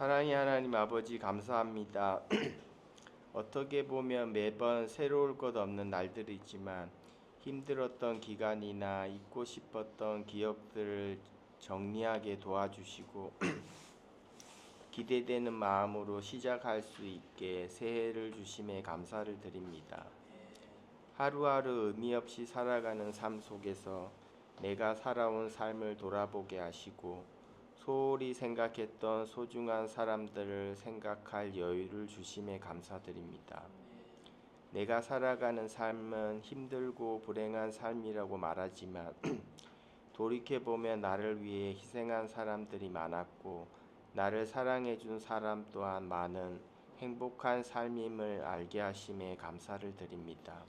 사랑의 하나님 아버지 감사합니다. 어떻게 보면 매번 새로울 것 없는 날들이지만 힘들었던 기간이나 잊고 싶었던 기억들을 정리하게 도와주시고 기대되는 마음으로 시작할 수 있게 새해를 주심에 감사를 드립니다. 하루하루 의미 없이 살아가는 삶 속에서 내가 살아온 삶을 돌아보게 하시고 소홀히 생각했던 소중한 사람들을 생각할 여유를 주심에 감사드립니다. 내가 살아가는 삶은 힘들고 불행한 삶이라고 말하지만 돌이켜보면 나를 위해 희생한 사람들이 많았고 나를 사랑해준 사람 또한 많은 행복한 삶임을 알게 하심에 감사를 드립니다.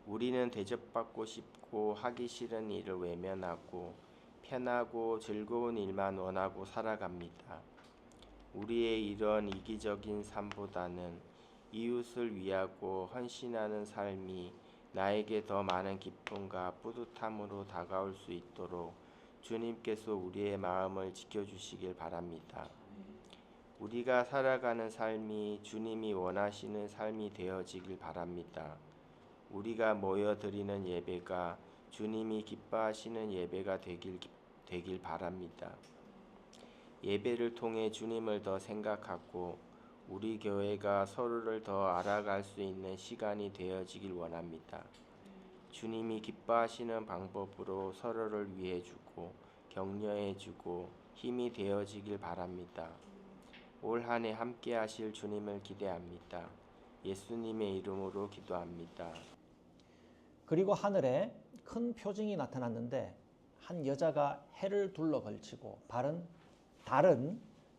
우리는 대접받고 싶고 하기 싫은 일을 외면하고 편하고 즐거운 일만 원하고 살아갑니다. 우리의 이런 이기적인 삶보다는 이웃을 위하고 헌신하는 삶이 나에게 더 많은 기쁨과 뿌듯함으로 다가올 수 있도록 주님께서 우리의 마음을 지켜주시길 바랍니다. 우리가 살아가는 삶이 주님이 원하시는 삶이 되어지길 바랍니다. 우리가 모여드리는 예배가 주님이 기뻐하시는 예배가 되길 바랍니다. 예배를 통해 주님을 더 생각하고 우리 교회가 서로를 더 알아갈 수 있는 시간이 되어지길 원합니다. 주님이 기뻐하시는 방법으로 서로를 위해주고 격려해주고 힘이 되어지길 바랍니다. 올 한 해 함께 하실 주님을 기대합니다. 예수님의 이름으로 기도합니다. 그리고 하늘에 큰 표징이 나타났는데 한 여자가 해를 둘러 걸치고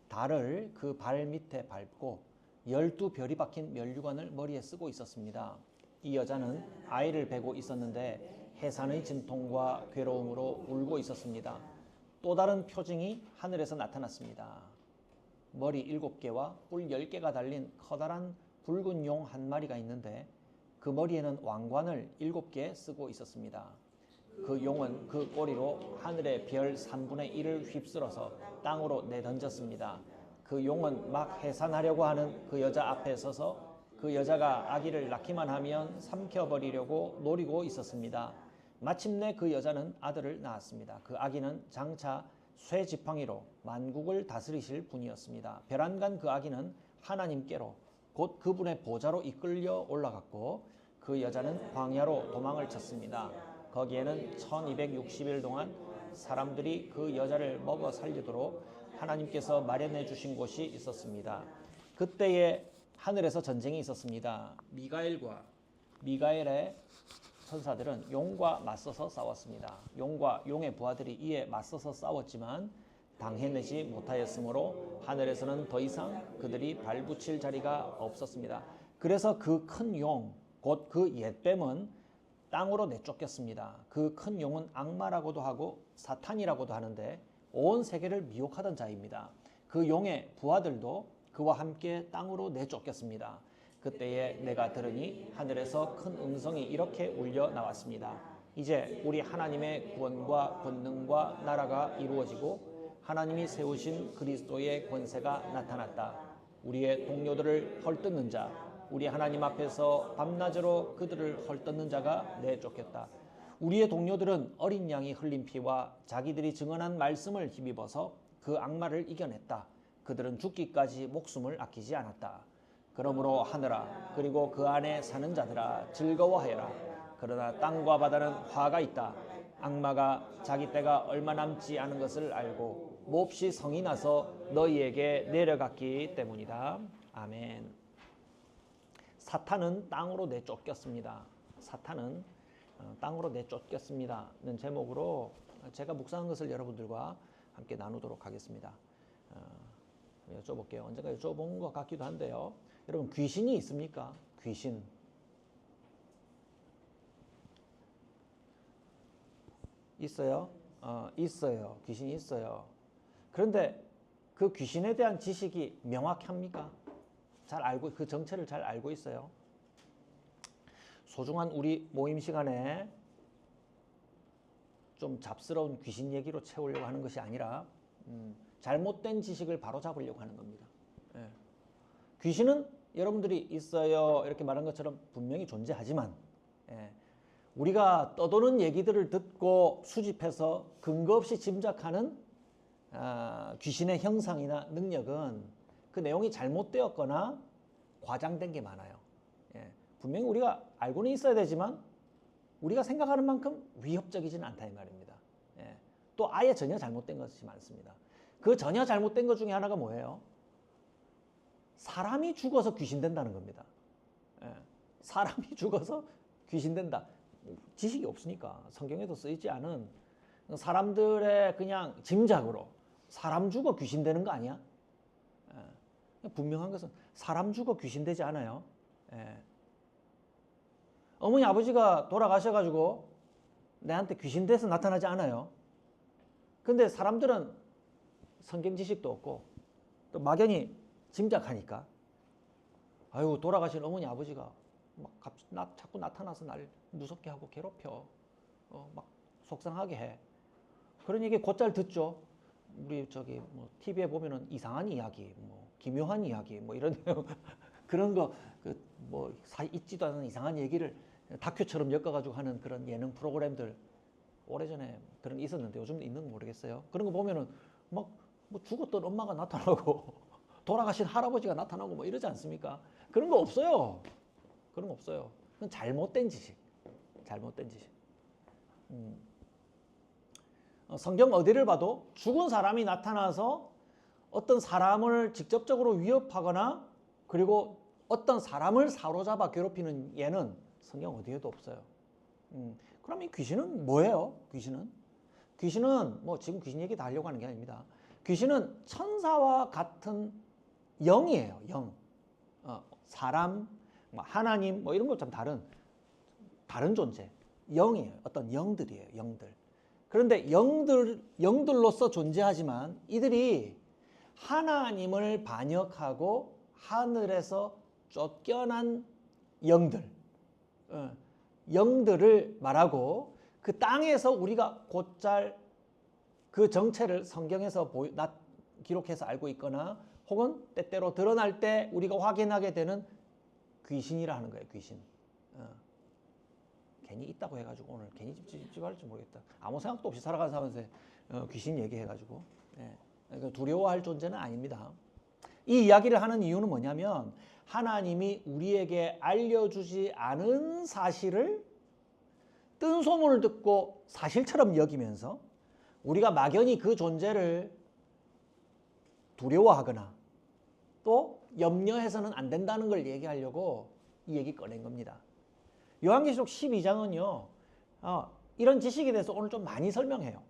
달을 그 발 밑에 밟고 12별이 박힌 면류관을 머리에 쓰고 있었습니다. 이 여자는 아이를 베고 있었는데 해산의 진통과 괴로움으로 울고 있었습니다. 또 다른 표징이 하늘에서 나타났습니다. 머리 7개와 뿔 10개가 달린 커다란 붉은 용 한 마리가 있는데 그 머리에는 왕관을 7개 쓰고 있었습니다. 그 용은 그 꼬리로 하늘의 별 3분의 1을 휩쓸어서 땅으로 내던졌습니다. 그 용은 막 해산하려고 하는 그 여자 앞에 서서 그 여자가 아기를 낳기만 하면 삼켜버리려고 노리고 있었습니다. 마침내 그 여자는 아들을 낳았습니다. 그 아기는 장차 쇠지팡이로 만국을 다스리실 분이었습니다. 벼랑간 그 아기는 하나님께로 곧 그분의 보좌로 이끌려 올라갔고 그 여자는 광야로 도망을 쳤습니다. 거기에는 1260일 동안 사람들이 그 여자를 먹어 살리도록 하나님께서 마련해 주신 곳이 있었습니다. 그때에 하늘에서 전쟁이 있었습니다. 미가엘의 천사들은 용과 맞서서 싸웠습니다. 용과 용의 부하들이 이에 맞서서 싸웠지만 당해내지 못하였으므로 하늘에서는 더 이상 그들이 발붙일 자리가 없었습니다. 그래서 그 큰 용, 곧 그 옛뱀은 땅으로 내쫓겼습니다. 그 큰 용은 악마라고도 하고 사탄이라고도 하는데 온 세계를 미혹하던 자입니다. 그 용의 부하들도 그와 함께 땅으로 내쫓겼습니다. 그때에 내가 들으니 하늘에서 큰 음성이 이렇게 울려 나왔습니다. 이제 우리 하나님의 구원과 권능과 나라가 이루어지고 하나님이 세우신 그리스도의 권세가 나타났다. 우리의 동료들을 헐뜯는 자, 우리 하나님 앞에서 밤낮으로 그들을 헐뜯는 자가 내쫓겼다. 우리의 동료들은 어린 양이 흘린 피와 자기들이 증언한 말씀을 힘입어서 그 악마를 이겨냈다. 그들은 죽기까지 목숨을 아끼지 않았다. 그러므로 하늘아, 그리고 그 안에 사는 자들아, 즐거워하여라. 그러나 땅과 바다는 화가 있다. 악마가 자기 때가 얼마 남지 않은 것을 알고 몹시 성이 나서 너희에게 내려갔기 때문이다. 아멘. 사탄은 땅으로 내쫓겼습니다. 사탄은 땅으로 내쫓겼습니다는 제목으로 제가 묵상한 것을 여러분들과 함께 나누도록 하겠습니다. 여쭤볼게요. 언젠가 여쭤본 것 같기도 한데요. 여러분, 귀신이 있습니까? 귀신. 있어요? 있어요. 귀신이 있어요. 그런데 그 귀신에 대한 지식이 명확합니까? 그 정체를 잘 알고 있어요. 소중한 우리 모임 시간에 좀 잡스러운 귀신 얘기로 채우려고 하는 것이 아니라 잘못된 지식을 바로잡으려고 하는 겁니다. 예. 귀신은 여러분들이 있어요 이렇게 말한 것처럼 분명히 존재하지만 예. 우리가 떠도는 얘기들을 듣고 수집해서 근거 없이 짐작하는 귀신의 형상이나 능력은 그 내용이 잘못되었거나 과장된 게 많아요. 예. 분명히 우리가 알고는 있어야 되지만 우리가 생각하는 만큼 위협적이지는 않다 이 말입니다. 예. 또 아예 전혀 잘못된 것이 많습니다. 그 전혀 잘못된 것 중에 하나가 뭐예요? 사람이 죽어서 귀신 된다는 겁니다. 예. 사람이 죽어서 귀신 된다. 지식이 없으니까 성경에도 쓰이지 않은 사람들의 그냥 짐작으로 사람 죽어 귀신 되는 거 아니야? 예. 분명한 것은 사람 죽어 귀신 되지 않아요. 예. 어머니 아버지가 돌아가셔가지고 내한테 귀신 돼서 나타나지 않아요. 근데 사람들은 성경 지식도 없고 또 막연히 짐작하니까 아유 돌아가신 어머니 아버지가 막 자꾸 나타나서 날 무섭게 하고 괴롭혀 막 속상하게 해. 그런 얘기 곧잘 듣죠. 우리 저기 뭐 TV에 보면은 이상한 이야기, 뭐 기묘한 이야기, 뭐 이런 그런 거 그 뭐 있지도 않은 이상한 얘기를 다큐처럼 엮어가지고 하는 그런 예능 프로그램들 오래전에 그런 게 있었는데 요즘도 있는지 모르겠어요. 그런 거 보면은 막 뭐 죽었던 엄마가 나타나고 돌아가신 할아버지가 나타나고 뭐 이러지 않습니까? 그런 거 없어요. 그런 거 없어요. 그건 잘못된 지식. 잘못된 지식. 성경 어디를 봐도 죽은 사람이 나타나서 어떤 사람을 직접적으로 위협하거나 그리고 어떤 사람을 사로잡아 괴롭히는 예는 성경 어디에도 없어요. 그럼 이 귀신은 뭐예요? 귀신은 뭐 지금 귀신 얘기 다 하려고 하는 게 아닙니다. 귀신은 천사와 같은 영이에요. 영. 사람, 하나님 뭐 이런 것처럼 다른 존재. 영이에요. 어떤 영들이에요. 영들. 그런데 영들로서 존재하지만 이들이 하나님을 반역하고 하늘에서 쫓겨난 영들을 말하고 그 땅에서 우리가 곧잘 그 정체를 성경에서 기록해서 알고 있거나 혹은 때때로 드러날 때 우리가 확인하게 되는 귀신이라 하는 거예요. 귀신. 괜히 있다고 해가지고 오늘 괜히 집집할지 모르겠다. 아무 생각도 없이 살아가는 사람한테 귀신 얘기해가지고 그러니까 두려워할 존재는 아닙니다. 이 이야기를 하는 이유는 뭐냐면 하나님이 우리에게 알려주지 않은 사실을 뜬 소문을 듣고 사실처럼 여기면서 우리가 막연히 그 존재를 두려워하거나 또 염려해서는 안 된다는 걸 얘기하려고 이 얘기 꺼낸 겁니다. 요한계시록 12장은요. 이런 지식에 대해서 오늘 좀 많이 설명해요.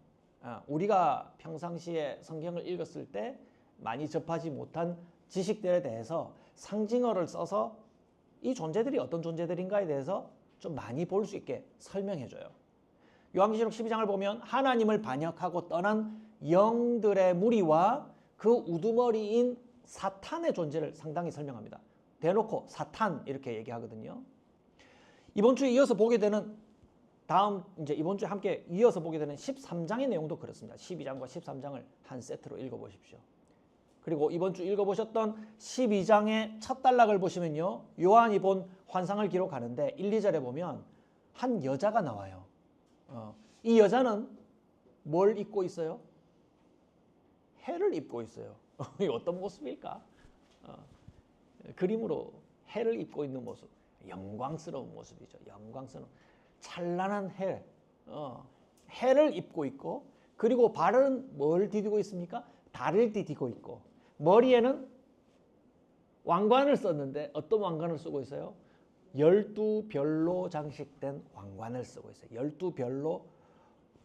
우리가 평상시에 성경을 읽었을 때 많이 접하지 못한 지식들에 대해서 상징어를 써서 이 존재들이 어떤 존재들인가에 대해서 좀 많이 볼 수 있게 설명해줘요. 요한계시록 12장을 보면 하나님을 반역하고 떠난 영들의 무리와 그 우두머리인 사탄의 존재를 상당히 설명합니다. 대놓고 사탄 이렇게 얘기하거든요. 이번 주에 이어서 보게 되는 이번 주에 함께 이어서 보게 되는 13장의 내용도 그렇습니다. 12장과 13장을 한 세트로 읽어보십시오. 그리고 이번 주 읽어보셨던 12장의 첫 단락을 보시면요. 요한이 본 환상을 기록하는데 1, 2절에 보면 한 여자가 나와요. 이 여자는 뭘 입고 있어요? 해를 입고 있어요. 이 어떤 모습일까? 그림으로 해를 입고 있는 모습. 영광스러운 모습이죠. 영광스러운 찬란한 해를 입고 있고 그리고 발은 뭘 디디고 있습니까? 달을 디디고 있고 머리에는 왕관을 썼는데 어떤 왕관을 쓰고 있어요? 12별로 장식된 왕관을 쓰고 있어요.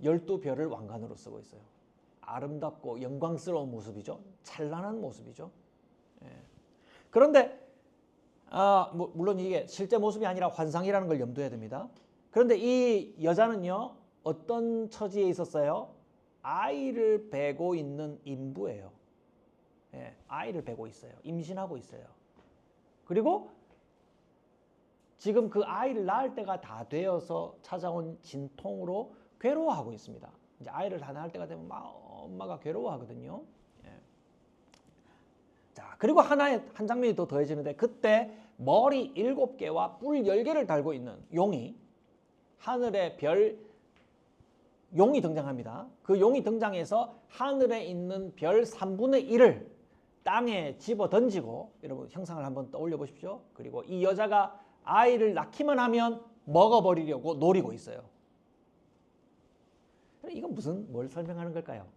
12별을 왕관으로 쓰고 있어요. 아름답고 영광스러운 모습이죠. 찬란한 모습이죠. 그런데 물론 이게 실제 모습이 아니라 환상이라는 걸 염두해야 됩니다. 그런데 이 여자는요. 어떤 처지에 있었어요? 아이를 베고 있는 인부예요. 아이를 베고 있어요. 임신하고 있어요. 그리고 지금 그 아이를 낳을 때가 다 되어서 찾아온 진통으로 괴로워하고 있습니다. 이제 아이를 다 낳을 때가 되면 막 엄마가 괴로워하거든요. 그리고 한 장면이 더 더해지는데 그때 머리 7개와 뿔 10개를 달고 있는 용이 하늘의 별 용이 등장합니다. 그 용이 등장해서 하늘에 있는 별 3분의 1을 땅에 집어 던지고 여러분 형상을 한번 떠올려 보십시오. 그리고 이 여자가 아이를 낳기만 하면 먹어버리려고 노리고 있어요. 이건 뭘 설명하는 걸까요?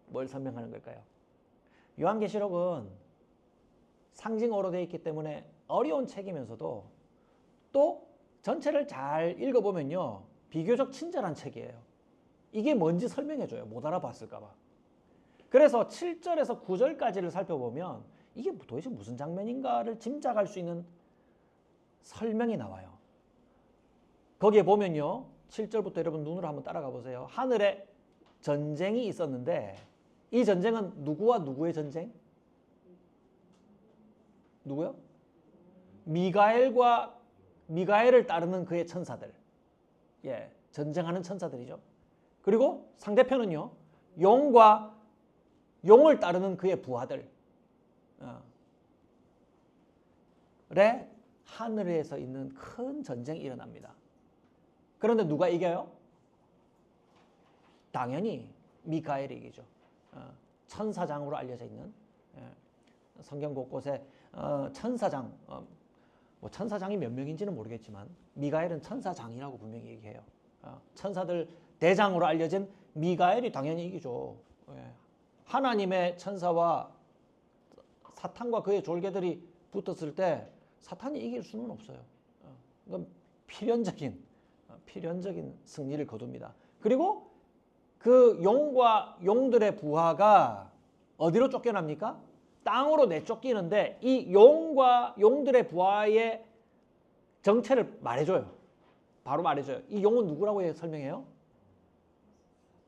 뭘 설명하는 걸까요? 요한계시록은 상징어로 되어 있기 때문에 어려운 책이면서도 또 전체를 잘 읽어보면요. 비교적 친절한 책이에요. 이게 뭔지 설명해줘요. 못 알아봤을까 봐. 그래서 7절에서 9절까지를 살펴보면 이게 도대체 무슨 장면인가를 짐작할 수 있는 설명이 나와요. 거기에 보면요. 7절부터 여러분 눈으로 한번 따라가 보세요. 하늘에 전쟁이 있었는데 이 전쟁은 누구와 누구의 전쟁? 누구요? 미가엘을 따르는 그의 천사들. 예, 전쟁하는 천사들이죠. 그리고 상대편은요. 용을 따르는 그의 부하들. 의 하늘에서 있는 큰 전쟁이 일어납니다. 그런데 누가 이겨요? 당연히 미가엘이 이기죠. 천사장으로 알려져 있는 성경 곳곳에 천사장, 뭐 천사장이 몇 명인지는 모르겠지만 미가엘은 천사장이라고 분명히 얘기해요. 천사들 대장으로 알려진 미가엘이 당연히 이기죠. 하나님의 천사와 사탄과 그의 졸개들이 붙었을 때 사탄이 이길 수는 없어요. 이건 필연적인 승리를 거둡니다. 그리고 그 용과 용들의 부하가 어디로 쫓겨납니까? 땅으로 내쫓기는데 이 용과 용들의 부하의 정체를 말해줘요. 바로 말해줘요. 이 용은 누구라고 설명해요?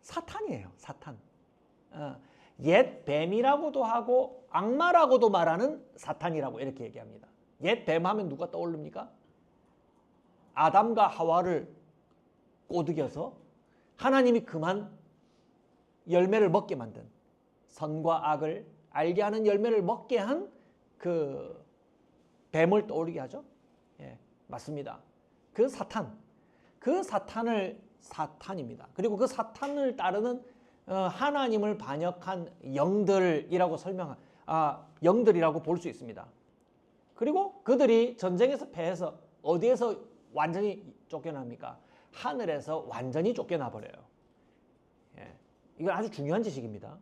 사탄이에요. 사탄. 옛 뱀이라고도 하고 악마라고도 말하는 사탄이라고 이렇게 얘기합니다. 옛 뱀 하면 누가 떠오릅니까? 아담과 하와를 꼬드겨서 하나님이 그만 열매를 먹게 만든 선과 악을 알게 하는 열매를 먹게 한 그 뱀을 떠오르게 하죠. 예, 맞습니다. 그 사탄을 사탄입니다. 그리고 그 사탄을 따르는 하나님을 반역한 영들이라고 영들이라고 볼 수 있습니다. 그리고 그들이 전쟁에서 패해서 어디에서 완전히 쫓겨납니까? 하늘에서 완전히 쫓겨나 버려요. 예, 이건 아주 중요한 지식입니다.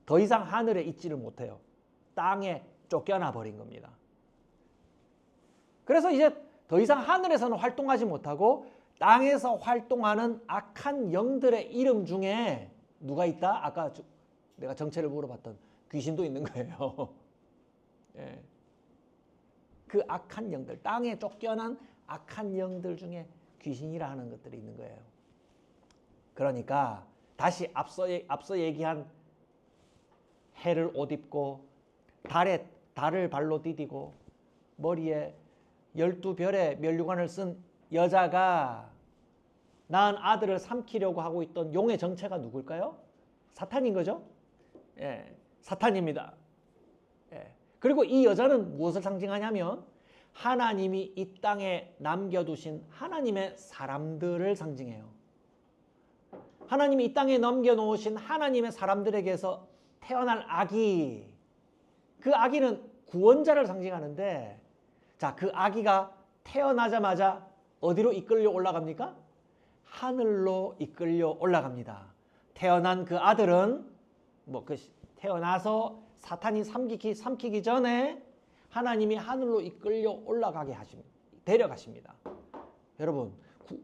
더 이상 하늘에 있지를 못해요. 땅에 쫓겨나 버린 겁니다. 그래서 이제 더 이상 하늘에서는 활동하지 못하고 땅에서 활동하는 악한 영들의 이름 중에 누가 있다? 아까 내가 정체를 물어봤던 귀신도 있는 거예요. 예. 그 악한 영들, 땅에 쫓겨난 악한 영들 중에 귀신이라 하는 것들이 있는 거예요. 그러니까 다시 앞서 얘기한 해를 옷 입고 달을 발로 디디고 머리에 12별의 면류관을 쓴 여자가 낳은 아들을 삼키려고 하고 있던 용의 정체가 누굴까요? 사탄인 거죠? 예, 사탄입니다. 예. 그리고 이 여자는 무엇을 상징하냐면 하나님이 이 땅에 남겨두신 하나님의 사람들을 상징해요. 하나님이 이 땅에 남겨놓으신 하나님의 사람들에게서 태어날 아기, 그 아기는 구원자를 상징하는데 자, 그 아기가 태어나자마자 어디로 이끌려 올라갑니까? 하늘로 이끌려 올라갑니다. 태어난 그 아들은 태어나서 사탄이 삼키기 전에 하나님이 하늘로 이끌려 올라가게 데려가십니다. 여러분,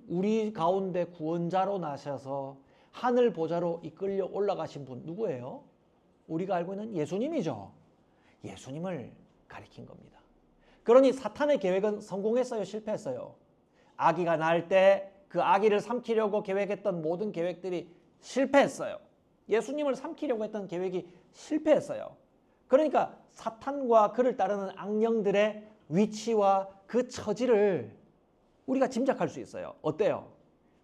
우리 가운데 구원자로 나셔서 하늘 보좌로 이끌려 올라가신 분 누구예요? 우리가 알고 있는 예수님이죠. 예수님을 가리킨 겁니다. 그러니 사탄의 계획은 성공했어요? 실패했어요? 아기가 낳을 때 그 아기를 삼키려고 계획했던 모든 계획들이 실패했어요. 예수님을 삼키려고 했던 계획이 실패했어요. 그러니까 사탄과 그를 따르는 악령들의 위치와 그 처지를 우리가 짐작할 수 있어요. 어때요?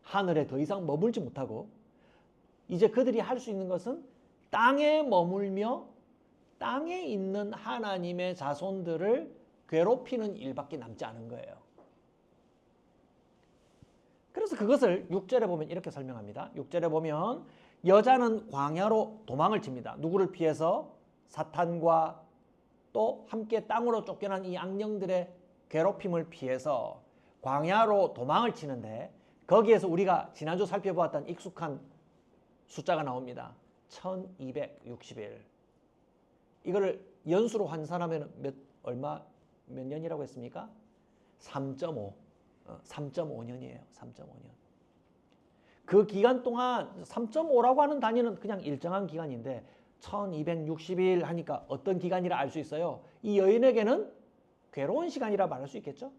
하늘에 더 이상 머물지 못하고 이제 그들이 할 수 있는 것은 땅에 머물며 땅에 있는 하나님의 자손들을 괴롭히는 일밖에 남지 않은 거예요. 그래서 그것을 6절에 보면 이렇게 설명합니다. 6절에 보면 여자는 광야로 도망을 칩니다. 누구를 피해서? 사탄과 또 함께 땅으로 쫓겨난 이 악령들의 괴롭힘을 피해서 광야로 도망을 치는데 거기에서 우리가 지난주 살펴보았던 익숙한 숫자가 나옵니다. 1261. 이거를 연수로 환산하면 몇 년이라고 했습니까? 3.5. 3.5년이에요. 3.5년. 그 기간 동안 3.5라고 하는 단위는 그냥 일정한 기간인데 1260일 하니까 어떤 기간이라 알 수 있어요. 이 여인에게는 괴로운 시간이라 말할 수 있겠죠.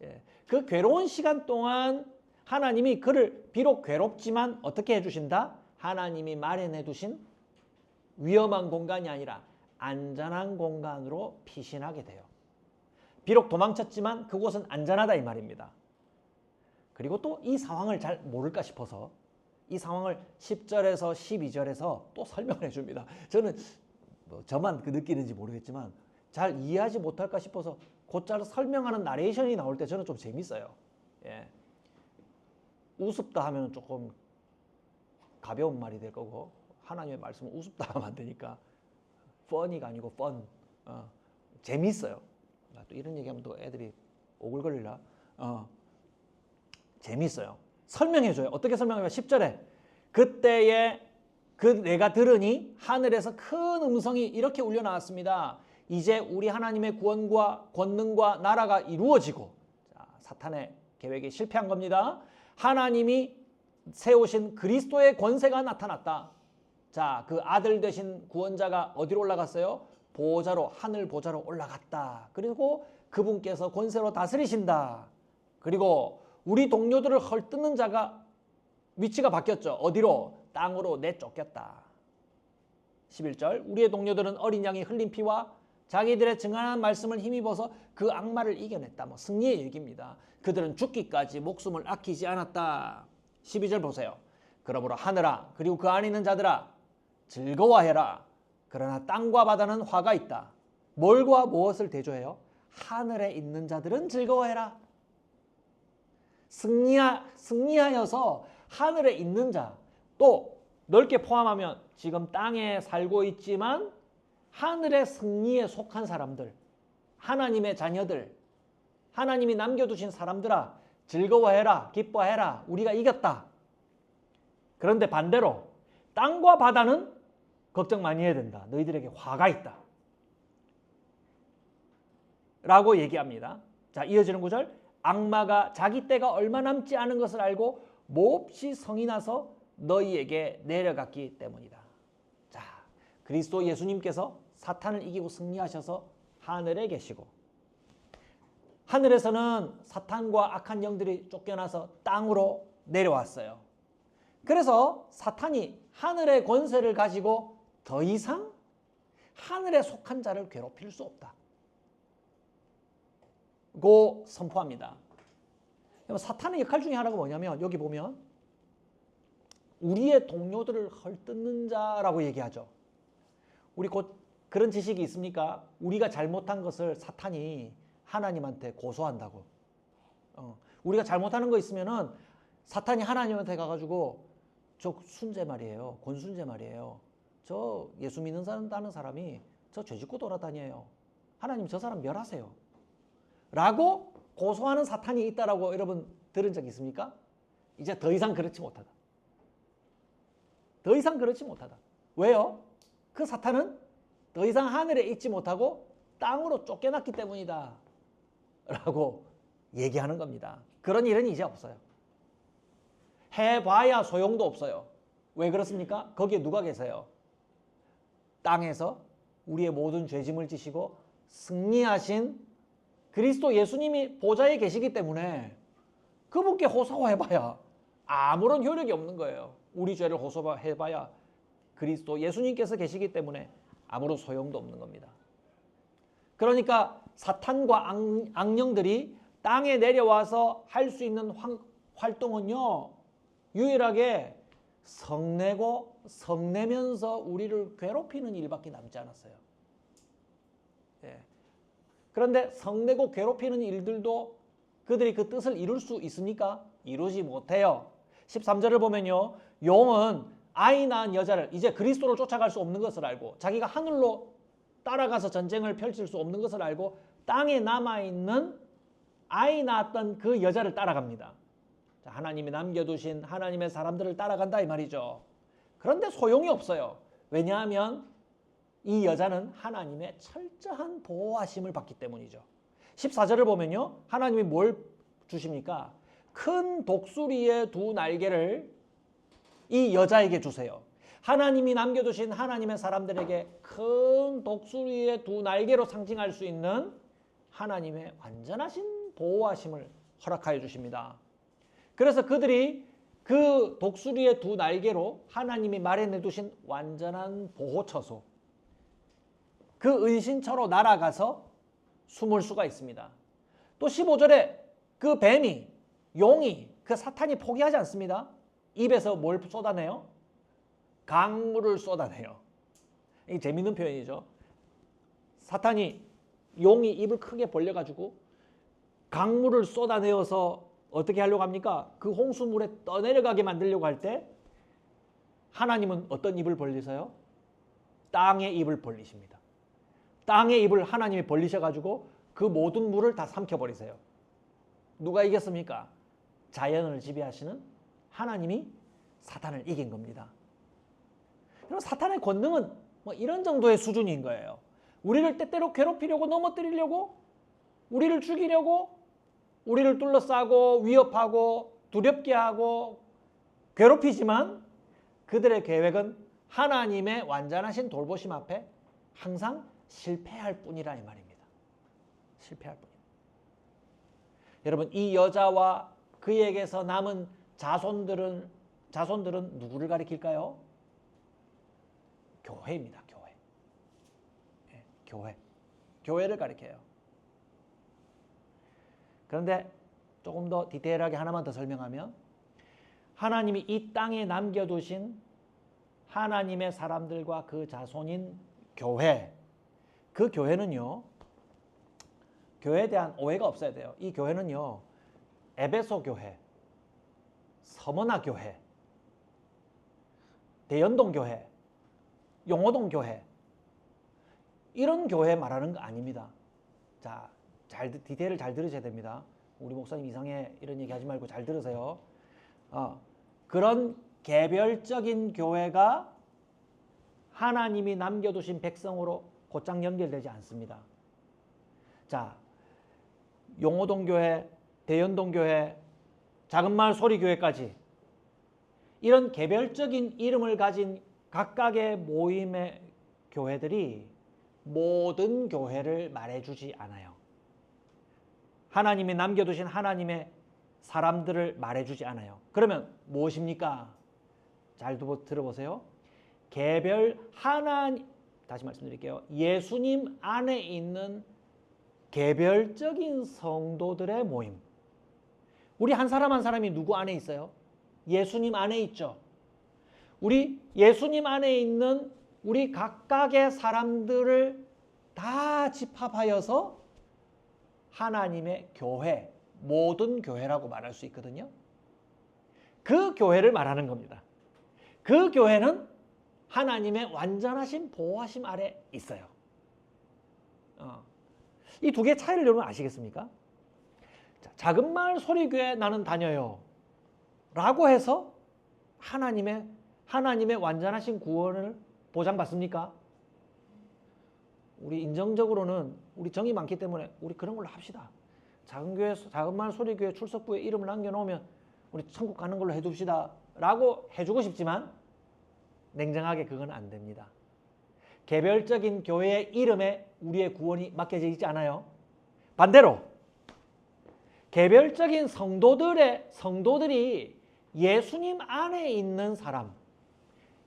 예. 그 괴로운 시간 동안 하나님이 그를 비록 괴롭지만 어떻게 해주신다? 하나님이 마련해 두신 위험한 공간이 아니라 안전한 공간으로 피신하게 돼요. 비록 도망쳤지만 그곳은 안전하다 이 말입니다. 그리고 또 이 상황을 잘 모를까 싶어서 이 상황을 10절에서 12절에서 또 설명을 해줍니다. 저는 저만 느끼는지 모르겠지만 잘 이해하지 못할까 싶어서 곧잘 설명하는 나레이션이 나올 때 저는 좀 재밌어요. 예. 우습다 하면 조금 가벼운 말이 될 거고 하나님의 말씀은 우습다 하면 안 되니까 fun이가 아니고 fun. 재밌어요. 또 이런 얘기하면 또 애들이 오글거리라. 재밌어요. 설명해줘요. 어떻게 설명하면 10절에 그때에 내가 들으니 하늘에서 큰 음성이 이렇게 울려 나왔습니다. 이제 우리 하나님의 구원과 권능과 나라가 이루어지고 자, 사탄의 계획이 실패한 겁니다. 하나님이 세우신 그리스도의 권세가 나타났다. 자, 그 아들 되신 구원자가 어디로 올라갔어요? 보좌로, 하늘 보좌로 올라갔다. 그리고 그분께서 권세로 다스리신다. 그리고 우리 동료들을 헐뜯는 자가 위치가 바뀌었죠. 어디로? 땅으로 내쫓겼다. 11절 우리의 동료들은 어린 양이 흘린 피와 자기들의 증언한 말씀을 힘입어서 그 악마를 이겨냈다. 승리의 얘기입니다. 그들은 죽기까지 목숨을 아끼지 않았다. 12절 보세요. 그러므로 하늘아 그리고 그 안에 있는 자들아 즐거워해라. 그러나 땅과 바다는 화가 있다. 뭘과 무엇을 대조해요? 하늘에 있는 자들은 즐거워해라. 승리하여서 하늘에 있는 자, 또 넓게 포함하면 지금 땅에 살고 있지만 하늘의 승리에 속한 사람들, 하나님의 자녀들, 하나님이 남겨두신 사람들아 즐거워해라, 기뻐해라, 우리가 이겼다. 그런데 반대로 땅과 바다는 걱정 많이 해야 된다. 너희들에게 화가 있다. 라고 얘기합니다. 자, 이어지는 구절. 악마가 자기 때가 얼마 남지 않은 것을 알고 몹시 성이 나서 너희에게 내려갔기 때문이다. 자, 그리스도 예수님께서 사탄을 이기고 승리하셔서 하늘에 계시고 하늘에서는 사탄과 악한 영들이 쫓겨나서 땅으로 내려왔어요. 그래서 사탄이 하늘의 권세를 가지고 더 이상 하늘에 속한 자를 괴롭힐 수 없다. 고 선포합니다. 사탄의 역할 중에 하나가 뭐냐면 여기 보면 우리의 동료들을 헐뜯는 자라고 얘기하죠. 우리 곧 그런 지식이 있습니까? 우리가 잘못한 것을 사탄이 하나님한테 고소한다고. 우리가 잘못하는 거 있으면은 사탄이 하나님한테 가가지고 저 순재 말이에요. 권순재 말이에요. 저 예수 믿는 사람이 저 죄짓고 돌아다녀요. 하나님 저 사람 멸하세요. 라고 고소하는 사탄이 있다라고 여러분 들은 적 있습니까? 이제 더 이상 그렇지 못하다. 더 이상 그렇지 못하다. 왜요? 그 사탄은 더 이상 하늘에 있지 못하고 땅으로 쫓겨났기 때문이다. 라고 얘기하는 겁니다. 그런 일은 이제 없어요. 해봐야 소용도 없어요. 왜 그렇습니까? 거기에 누가 계세요? 땅에서 우리의 모든 죄짐을 지시고 승리하신 그리스도 예수님이 보좌에 계시기 때문에 그분께 호소해봐야 아무런 효력이 없는 거예요. 우리 죄를 호소해봐야 그리스도 예수님께서 계시기 때문에 아무런 소용도 없는 겁니다. 그러니까 사탄과 악령들이 땅에 내려와서 할 수 있는 활동은요, 유일하게 성내고 성내면서 우리를 괴롭히는 일밖에 남지 않았어요. 그런데 성내고 괴롭히는 일들도 그들이 그 뜻을 이룰 수 있습니까? 이루지 못해요. 13절을 보면요. 용은 아이 낳은 여자를 이제 그리스도를 쫓아갈 수 없는 것을 알고 자기가 하늘로 따라가서 전쟁을 펼칠 수 없는 것을 알고 땅에 남아있는 아이 낳았던 그 여자를 따라갑니다. 자, 하나님이 남겨두신 하나님의 사람들을 따라간다 이 말이죠. 그런데 소용이 없어요. 왜냐하면 이 여자는 하나님의 철저한 보호하심을 받기 때문이죠. 14절을 보면요. 하나님이 뭘 주십니까? 큰 독수리의 두 날개를 이 여자에게 주세요. 하나님이 남겨두신 하나님의 사람들에게 큰 독수리의 두 날개로 상징할 수 있는 하나님의 완전하신 보호하심을 허락하여 주십니다. 그래서 그들이 그 독수리의 두 날개로 하나님이 마련해 두신 완전한 보호처소, 그 은신처로 날아가서 숨을 수가 있습니다. 또 15절에 그 뱀이, 용이, 그 사탄이 포기하지 않습니다. 입에서 뭘 쏟아내요? 강물을 쏟아내요. 이 재밌는 표현이죠. 사탄이, 용이 입을 크게 벌려가지고 강물을 쏟아내어서 어떻게 하려고 합니까? 그 홍수물에 떠내려가게 만들려고 할 때 하나님은 어떤 입을 벌리세요? 땅의 입을 벌리십니다. 땅의 입을 하나님이 벌리셔가지고 그 모든 물을 다 삼켜버리세요. 누가 이겼습니까? 자연을 지배하시는 하나님이 사탄을 이긴 겁니다. 그럼 사탄의 권능은 뭐 이런 정도의 수준인 거예요. 우리를 때때로 괴롭히려고 넘어뜨리려고, 우리를 죽이려고, 우리를 둘러싸고 위협하고 두렵게 하고 괴롭히지만 그들의 계획은 하나님의 완전하신 돌보심 앞에 항상 실패할 뿐이라 이 말입니다. 실패할 뿐. 여러분, 이 여자와 그에게서 남은 자손들은 누구를 가리킬까요? 교회입니다. 교회. 네, 교회. 교회를 가리켜요. 그런데 조금 더 디테일하게 하나만 더 설명하면 하나님이 이 땅에 남겨두신 하나님의 사람들과 그 자손인 교회, 그 교회는요, 교회에 대한 오해가 없어야 돼요. 이 교회는요, 에베소 교회, 서머나 교회, 대연동 교회, 용호동 교회, 이런 교회 말하는 거 아닙니다. 자, 디테일을 잘 들으셔야 됩니다. 우리 목사님 이상해 이런 얘기 하지 말고 잘 들으세요. 그런 개별적인 교회가 하나님이 남겨두신 백성으로 곧장 연결되지 않습니다. 자, 용호동 교회, 대연동 교회, 작은마을 소리교회까지 이런 개별적인 이름을 가진 각각의 모임의 교회들이 모든 교회를 말해주지 않아요. 하나님이 남겨두신 하나님의 사람들을 말해주지 않아요. 그러면 무엇입니까? 잘 들어보세요. 개별 다시 말씀드릴게요. 예수님 안에 있는 개별적인 성도들의 모임. 우리 한 사람 한 사람이 누구 안에 있어요? 예수님 안에 있죠. 우리 예수님 안에 있는 우리 각각의 사람들을 다 집합하여서 하나님의 교회, 모든 교회라고 말할 수 있거든요. 그 교회를 말하는 겁니다. 그 교회는 하나님의 완전하신 보호하심 아래 있어요. 이 두 개의 차이를 여러분 아시겠습니까? 자, 작은마을 소리교회 나는 다녀요 라고 해서 하나님의 완전하신 구원을 보장받습니까? 우리 인정적으로는 우리 정이 많기 때문에 우리 그런 걸로 합시다. 작은마을 소리교회 출석부에 이름을 남겨놓으면 우리 천국 가는 걸로 해둡시다 라고 해주고 싶지만 냉정하게 그건 안 됩니다. 개별적인 교회의 이름에 우리의 구원이 맡겨져 있지 않아요. 반대로 개별적인 성도들이 예수님 안에 있는 사람,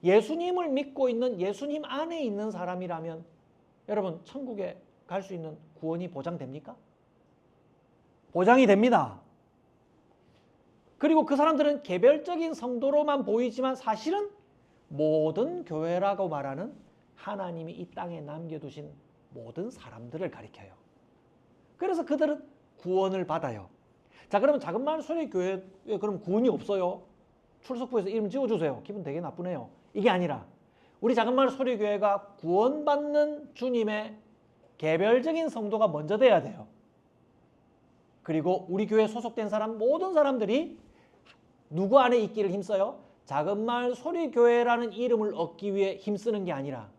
예수님을 믿고 있는 예수님 안에 있는 사람이라면 여러분 천국에 갈 수 있는 구원이 보장됩니까? 보장이 됩니다. 그리고 그 사람들은 개별적인 성도로만 보이지만 사실은 모든 교회라고 말하는 하나님이 이 땅에 남겨두신 모든 사람들을 가리켜요. 그래서 그들은 구원을 받아요. 자, 그러면 작은마을 소리교회에 그럼 구원이 없어요? 출석부에서 이름 지워주세요. 기분 되게 나쁘네요. 이게 아니라 우리 작은마을 소리교회가 구원받는 주님의 개별적인 성도가 먼저 돼야 돼요. 그리고 우리 교회 소속된 사람 모든 사람들이 누구 안에 있기를 힘써요? 작은마을 소리교회라는 이름을 얻기 위해 힘쓰는 게 아니라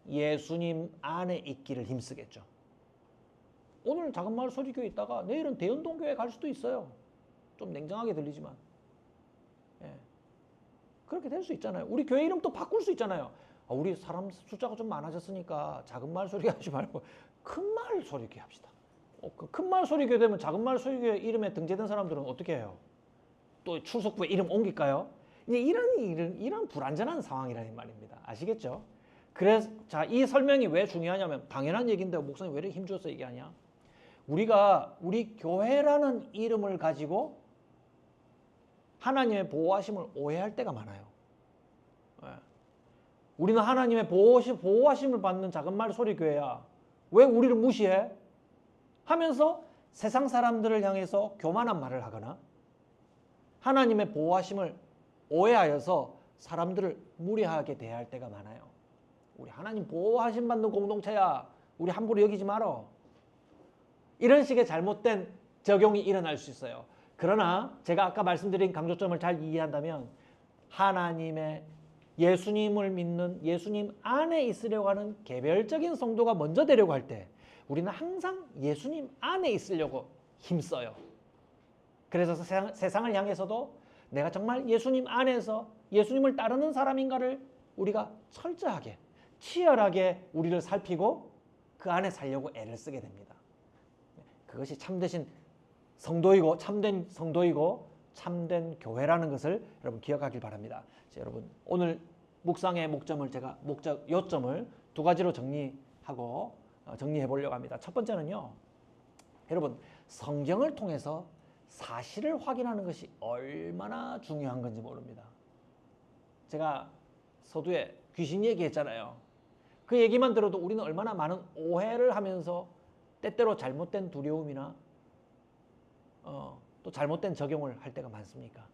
예수님 안에 있기를 힘쓰겠죠. 오늘 작은마을 소리교회 있다가 내일은 대연동교회 갈 수도 있어요. 좀 냉정하게 들리지만. 예. 그렇게 될 수 있잖아요. 우리 교회 이름 또 바꿀 수 있잖아요. 우리 사람 숫자가 좀 많아졌으니까 작은마을 소리교회 하지 말고 큰마을 소리교회 합시다. 큰마을 소리교회 되면 작은마을 소리교회 이름에 등재된 사람들은 어떻게 해요? 또 출석부에 이름 옮길까요? 이제 이런 불안전한 상황이라는 말입니다. 아시겠죠? 그래서 자, 이 설명이 왜 중요하냐면 당연한 얘기인데 목사님 왜 이렇게 힘줘서 얘기하냐? 우리가 우리 교회라는 이름을 가지고 하나님의 보호하심을 오해할 때가 많아요. 우리는 하나님의 보호하심을 받는 작은마을 소리교회야. 왜 우리를 무시해? 하면서 세상 사람들을 향해서 교만한 말을 하거나 하나님의 보호하심을 오해하여서 사람들을 무례하게 대할 때가 많아요. 우리 하나님 보호하심 받는 공동체야. 우리 함부로 여기지 말어. 이런 식의 잘못된 적용이 일어날 수 있어요. 그러나 제가 아까 말씀드린 강조점을 잘 이해한다면 하나님의 예수님을 믿는 예수님 안에 있으려고 하는 개별적인 성도가 먼저 되려고 할 때 우리는 항상 예수님 안에 있으려고 힘써요. 그래서 세상을 향해서도 내가 정말 예수님 안에서 예수님을 따르는 사람인가를 우리가 철저하게 치열하게 우리를 살피고 그 안에 살려고 애를 쓰게 됩니다. 그것이 참되신 성도이고 참된 성도이고 참된 교회라는 것을 여러분 기억하길 바랍니다. 자, 여러분 오늘 묵상의 목점을 제가 요점을 두 가지로 정리해 보려고 합니다. 첫 번째는요. 여러분 성경을 통해서 사실을 확인하는 것이 얼마나 중요한 건지 모릅니다. 제가 서두에 귀신 얘기했잖아요. 그 얘기만 들어도 우리는 얼마나 많은 오해를 하면서 때때로 잘못된 두려움이나 또 잘못된 적용을 할 때가 많습니까?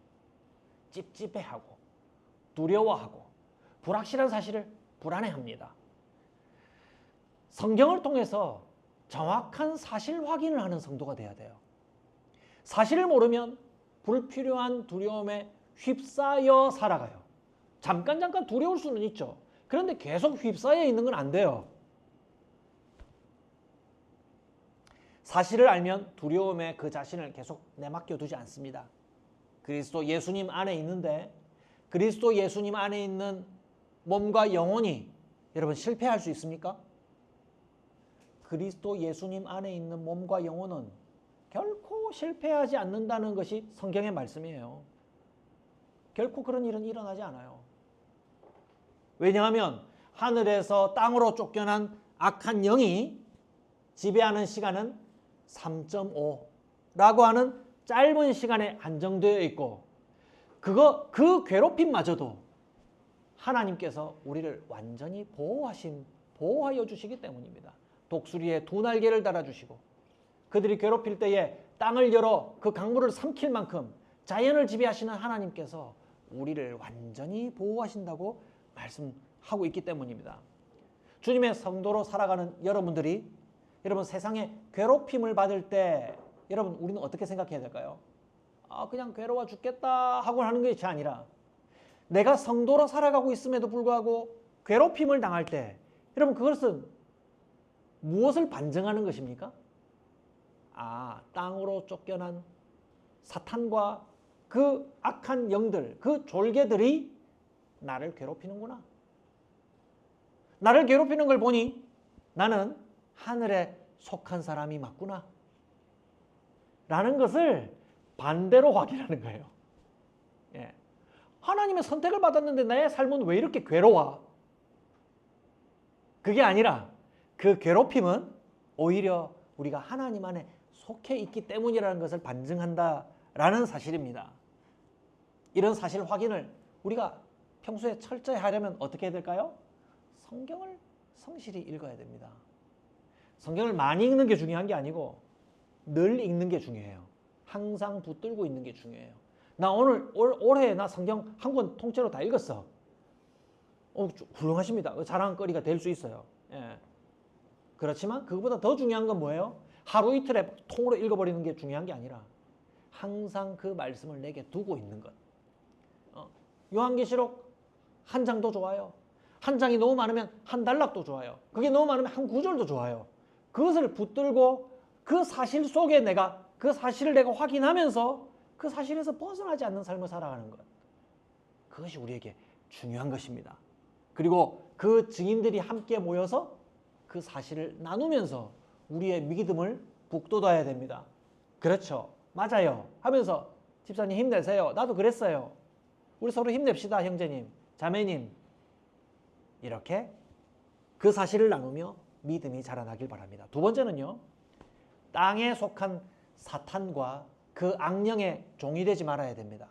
찝찝해하고 두려워하고 불확실한 사실을 불안해합니다. 성경을 통해서 정확한 사실 확인을 하는 성도가 돼야 돼요. 사실을 모르면 불필요한 두려움에 휩싸여 살아가요. 잠깐 두려울 수는 있죠. 그런데 계속 휩싸여 있는 건 안 돼요. 사실을 알면 두려움에 그 자신을 계속 내맡겨 두지 않습니다. 그리스도 예수님 안에 있는데 그리스도 예수님 안에 있는 몸과 영혼이 여러분 실패할 수 있습니까? 그리스도 예수님 안에 있는 몸과 영혼은 결코 실패하지 않는다는 것이 성경의 말씀이에요. 결코 그런 일은 일어나지 않아요. 왜냐하면 하늘에서 땅으로 쫓겨난 악한 영이 지배하는 시간은 3.5라고 하는 짧은 시간에 한정되어 있고 그 괴롭힘마저도 하나님께서 우리를 완전히 보호하여 주시기 때문입니다. 독수리에 두 날개를 달아주시고 그들이 괴롭힐 때에 땅을 열어 그 강물을 삼킬 만큼 자연을 지배하시는 하나님께서 우리를 완전히 보호하신다고 말씀하고 있기 때문입니다. 주님의 성도로 살아가는 여러분들이 여러분 세상에 괴롭힘을 받을 때 여러분 우리는 어떻게 생각해야 될까요? 그냥 괴로워 죽겠다 하고 하는 것이 아니라 내가 성도로 살아가고 있음에도 불구하고 괴롭힘을 당할 때 여러분 그것은 무엇을 반증하는 것입니까? 땅으로 쫓겨난 사탄과 그 악한 영들, 그 졸개들이 나를 괴롭히는구나. 나를 괴롭히는 걸 보니 나는 하늘에 속한 사람이 맞구나. 라는 것을 반대로 확인하는 거예요. 예. 하나님의 선택을 받았는데 나의 삶은 왜 이렇게 괴로워? 그게 아니라 그 괴롭힘은 오히려 우리가 하나님 안에 속해 있기 때문이라는 것을 반증한다라는 사실입니다. 이런 사실 확인을 우리가 평소에 철저히 하려면 어떻게 해야 될까요? 성경을 성실히 읽어야 됩니다. 성경을 많이 읽는 게 중요한 게 아니고 늘 읽는 게 중요해요. 항상 붙들고 있는 게 중요해요. 나 올해 나 성경 한 권 통째로 다 읽었어. 훌륭하십니다. 자랑거리가 될 수 있어요. 예. 그렇지만 그것보다 더 중요한 건 뭐예요? 하루 이틀에 통으로 읽어버리는 게 중요한 게 아니라 항상 그 말씀을 내게 두고 있는 것. 요한계시록 한 장도 좋아요. 한 장이 너무 많으면 한 단락도 좋아요. 그게 너무 많으면 한 구절도 좋아요. 그것을 붙들고 그 사실 속에 그 사실을 내가 확인하면서 그 사실에서 벗어나지 않는 삶을 살아가는 것. 그것이 우리에게 중요한 것입니다. 그리고 그 증인들이 함께 모여서 그 사실을 나누면서 우리의 믿음을 북돋아야 됩니다. 그렇죠. 맞아요. 하면서 집사님 힘내세요. 나도 그랬어요. 우리 서로 힘냅시다. 형제님, 자매님. 이렇게 그 사실을 나누며 믿음이 자라나길 바랍니다. 두 번째는요. 땅에 속한 사탄과 그 악령의 종이 되지 말아야 됩니다.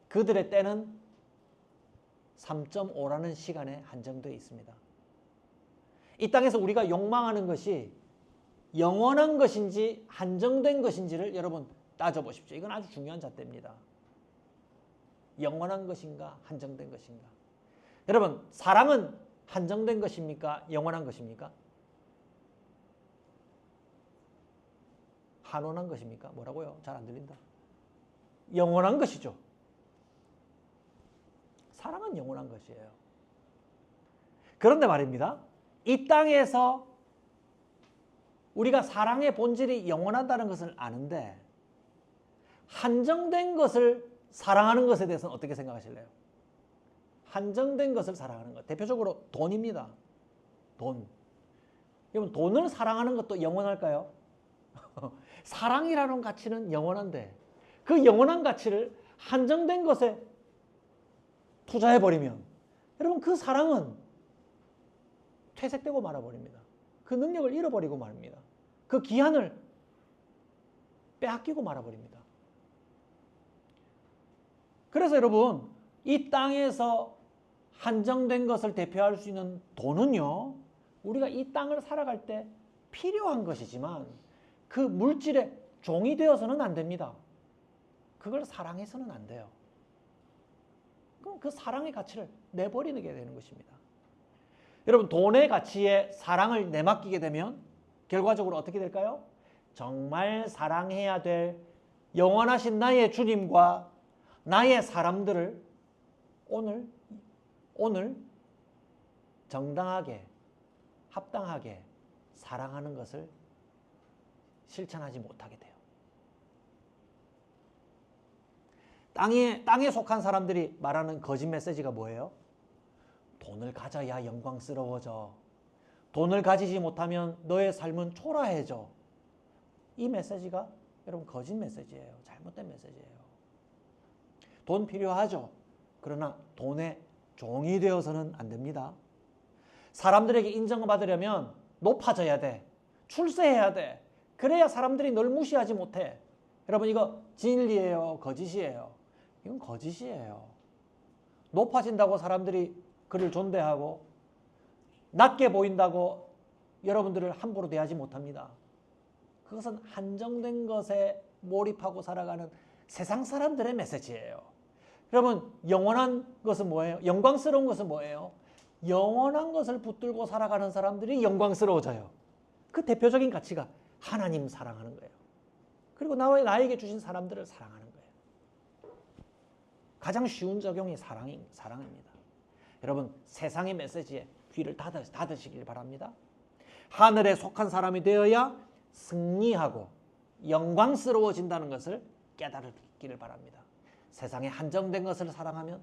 그들의 때는 3.5라는 시간에 한정되어 있습니다. 이 땅에서 우리가 욕망하는 것이 영원한 것인지 한정된 것인지를 여러분 따져보십시오. 이건 아주 중요한 잣대입니다. 영원한 것인가 한정된 것인가. 여러분 사랑은 한정된 것입니까? 영원한 것입니까? 한원한 것입니까? 뭐라고요? 잘 안 들린다. 영원한 것이죠. 사랑은 영원한 것이에요. 그런데 말입니다. 이 땅에서 우리가 사랑의 본질이 영원하다는 것을 아는데 한정된 것을 사랑하는 것에 대해서는 어떻게 생각하실래요? 한정된 것을 사랑하는 것. 대표적으로 돈입니다. 돈. 여러분 돈을 사랑하는 것도 영원할까요? 사랑이라는 가치는 영원한데 그 영원한 가치를 한정된 것에 투자해버리면 여러분 그 사랑은 퇴색되고 말아버립니다. 그 능력을 잃어버리고 말입니다. 그 기한을 빼앗기고 말아버립니다. 그래서 여러분 이 땅에서 한정된 것을 대표할 수 있는 돈은요. 우리가 이 땅을 살아갈 때 필요한 것이지만 그 물질의 종이 되어서는 안 됩니다. 그걸 사랑해서는 안 돼요. 그럼 그 사랑의 가치를 내버리게 되는 것입니다. 여러분 돈의 가치에 사랑을 내맡기게 되면 결과적으로 어떻게 될까요? 정말 사랑해야 될 영원하신 나의 주님과 나의 사람들을 오늘 정당하게 합당하게 사랑하는 것을 실천하지 못하게 돼요. 땅에 속한 사람들이 말하는 거짓 메시지가 뭐예요? 돈을 가져야 영광스러워져. 돈을 가지지 못하면 너의 삶은 초라해져. 이 메시지가 여러분 거짓 메시지예요. 잘못된 메시지예요. 돈 필요하죠. 그러나 돈의 종이 되어서는 안 됩니다. 사람들에게 인정받으려면 높아져야 돼. 출세해야 돼. 그래야 사람들이 널 무시하지 못해. 여러분 이거 진리예요? 거짓이에요? 이건 거짓이에요. 높아진다고 사람들이 그를 존대하고 낮게 보인다고 여러분들을 함부로 대하지 못합니다. 그것은 한정된 것에 몰입하고 살아가는 세상 사람들의 메시지예요. 여러분 영원한 것은 뭐예요? 영광스러운 것은 뭐예요? 영원한 것을 붙들고 살아가는 사람들이 영광스러워져요. 그 대표적인 가치가 하나님 사랑하는 거예요. 그리고 나에게 주신 사람들을 사랑하는 거예요. 가장 쉬운 적용이 사랑입니다. 여러분 세상의 메시지에 귀를 닫으시길 바랍니다. 하늘에 속한 사람이 되어야 승리하고 영광스러워진다는 것을 깨달기를 바랍니다. 세상에 한정된 것을 사랑하면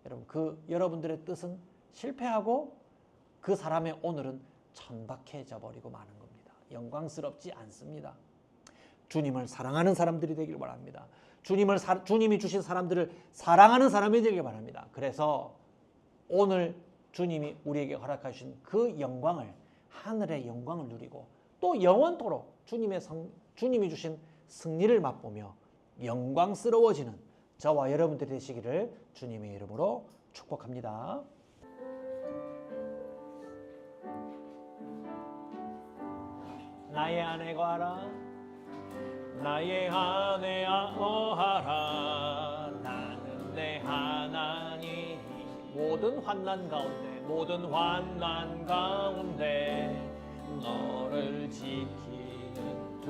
여러분 여러분들의 뜻은 실패하고 그 사람의 오늘은 천박해져 버리고 마는 겁니다. 영광스럽지 않습니다. 주님을 사랑하는 사람들이 되길 바랍니다. 주님이 주신 사람들을 사랑하는 사람이 되길 바랍니다. 그래서 오늘 주님이 우리에게 허락하신 그 영광을 하늘의 영광을 누리고 또 영원토록 주님이 주신 승리를 맛보며 영광스러워지는 저와 여러분들이 되시기를 주님의 이름으로 축복합니다. 나의 아내가 알아 나의 아내 아어하라 나는 내 하나님 모든 환난 가운데 너를 지키는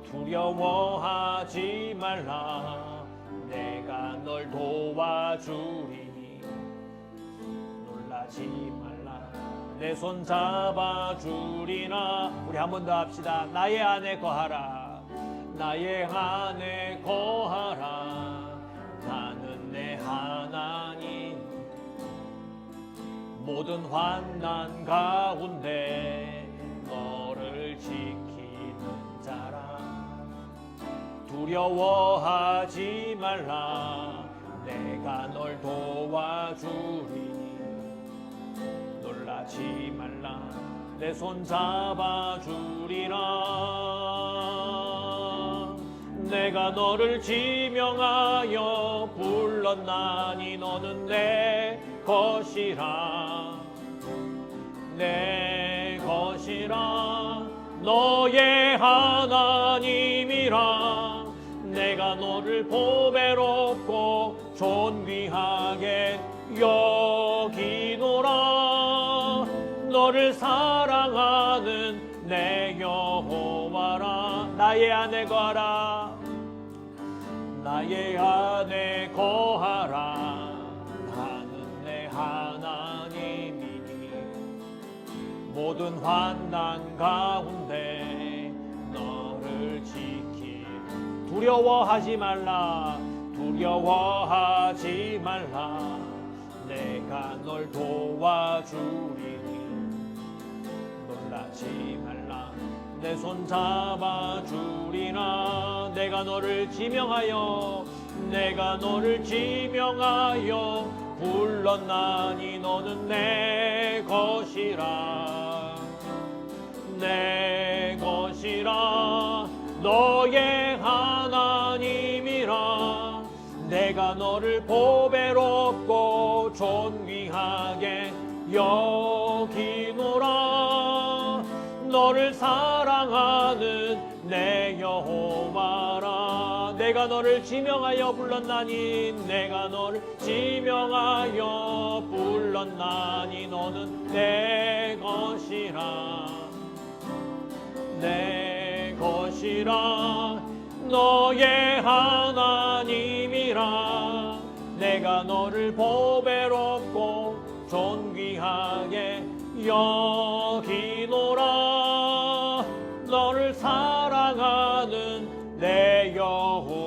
두려워하지 말라 내가 널 도와주리니 놀라지 말라 내 손 잡아주리나 우리 한 번 더 합시다 나의 안에 거하라 나는 내 하나님 모든 환난 가운데 너를 지키는 자라 두려워하지 말라 내가 널 도와주리니 놀라지 말라 내 손 잡아주리라 내가 너를 지명하여 불렀나니 너는 내 것이라 너의 하나님이라 내가 너를 보배롭고 존귀하게 여기노라 너를 사랑하는 내 여호와라 나의 안에 거하라 나는 내 하나님이니 모든 환난 가운데 너를 지키 두려워하지 말라 내가 널 도와주리니 놀라지 말라 내 손 잡아주리라 내가 너를 지명하여 불렀나니 너는 내 것이라 너의 하나님이라 내가 너를 보배롭고 존귀하게 여기노라 너를 사랑하는 내 여호와라 내가 너를 지명하여 불렀나니 너는 내 것이라 너의 하나님이라 내가 너를 보배롭고 존귀하게 여기노라 너를 사랑하는 내 여호와